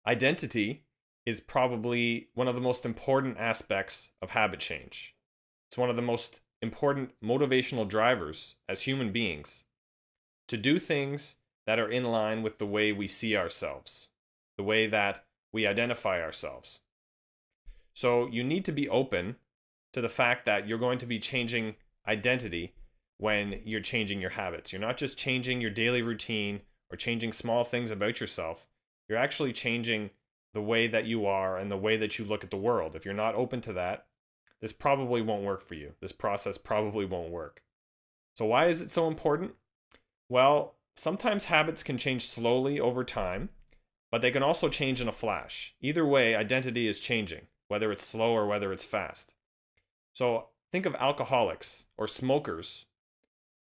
Identity is probably one of the most important aspects of habit change. It's one of the most important motivational drivers as human beings to do things that are in line with the way we see ourselves, the way that we identify ourselves. So you need to be open to the fact that you're going to be changing identity when you're changing your habits. You're not just changing your daily routine or changing small things about yourself. You're actually changing the way that you are and the way that you look at the world. If you're not open to that, this probably won't work for you. This process probably won't work. So why is it so important? Well, sometimes habits can change slowly over time, but they can also change in a flash. Either way, identity is changing, whether it's slow or whether it's fast. So think of alcoholics or smokers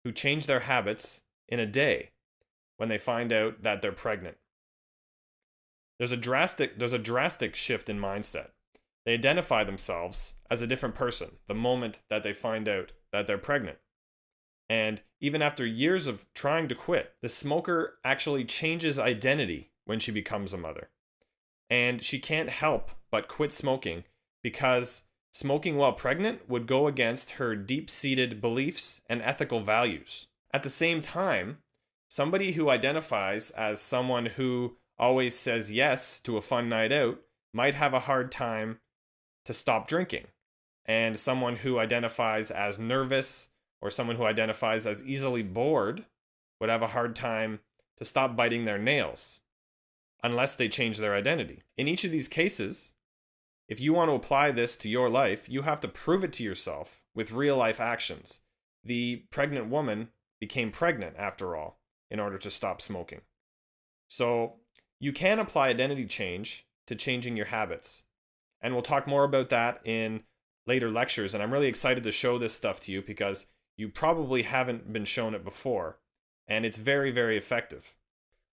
who change their habits in a day when they find out that they're pregnant. There's a drastic shift in mindset. They identify themselves as a different person the moment that they find out that they're pregnant. And even after years of trying to quit, the smoker actually changes identity when she becomes a mother. And she can't help but quit smoking because smoking while pregnant would go against her deep-seated beliefs and ethical values. At the same time, somebody who identifies as someone who always says yes to a fun night out might have a hard time to stop drinking. And someone who identifies as nervous or someone who identifies as easily bored would have a hard time to stop biting their nails unless they change their identity. In each of these cases, if you want to apply this to your life, you have to prove it to yourself with real life actions. The pregnant woman became pregnant after all in order to stop smoking. So you can apply identity change to changing your habits. And we'll talk more about that in later lectures. And I'm really excited to show this stuff to you because you probably haven't been shown it before. And it's very, very effective.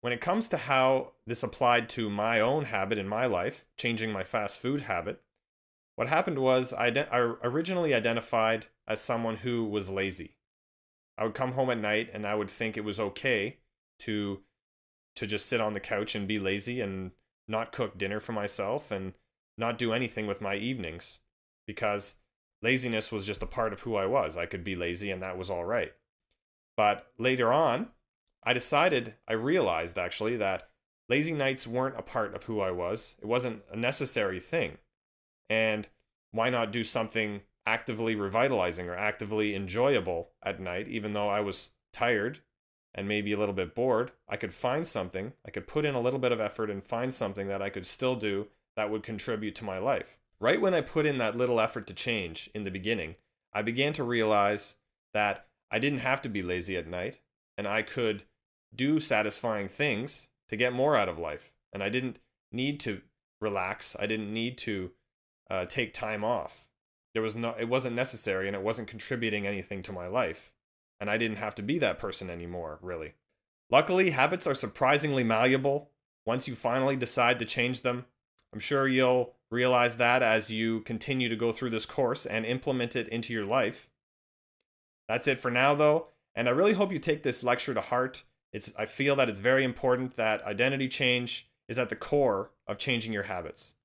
When it comes to how this applied to my own habit in my life, changing my fast food habit, what happened was I originally identified as someone who was lazy. I would come home at night and I would think it was okay to just sit on the couch and be lazy and not cook dinner for myself and not do anything with my evenings because laziness was just a part of who I was. I could be lazy and that was all right. But later on, I realized actually that lazy nights weren't a part of who I was. It wasn't a necessary thing. And why not do something actively revitalizing or actively enjoyable at night, even though I was tired and maybe a little bit bored? I could find something, I could put in a little bit of effort and find something that I could still do that would contribute to my life. Right when I put in that little effort to change in the beginning, I began to realize that I didn't have to be lazy at night and I could do satisfying things to get more out of life. And I didn't need to relax. I didn't need to take time off. It wasn't necessary and it wasn't contributing anything to my life. And I didn't have to be that person anymore, really. Luckily, habits are surprisingly malleable once you finally decide to change them. I'm sure you'll realize that as you continue to go through this course and implement it into your life. That's it for now, though, and I really hope you take this lecture to heart. I feel that it's very important that identity change is at the core of changing your habits.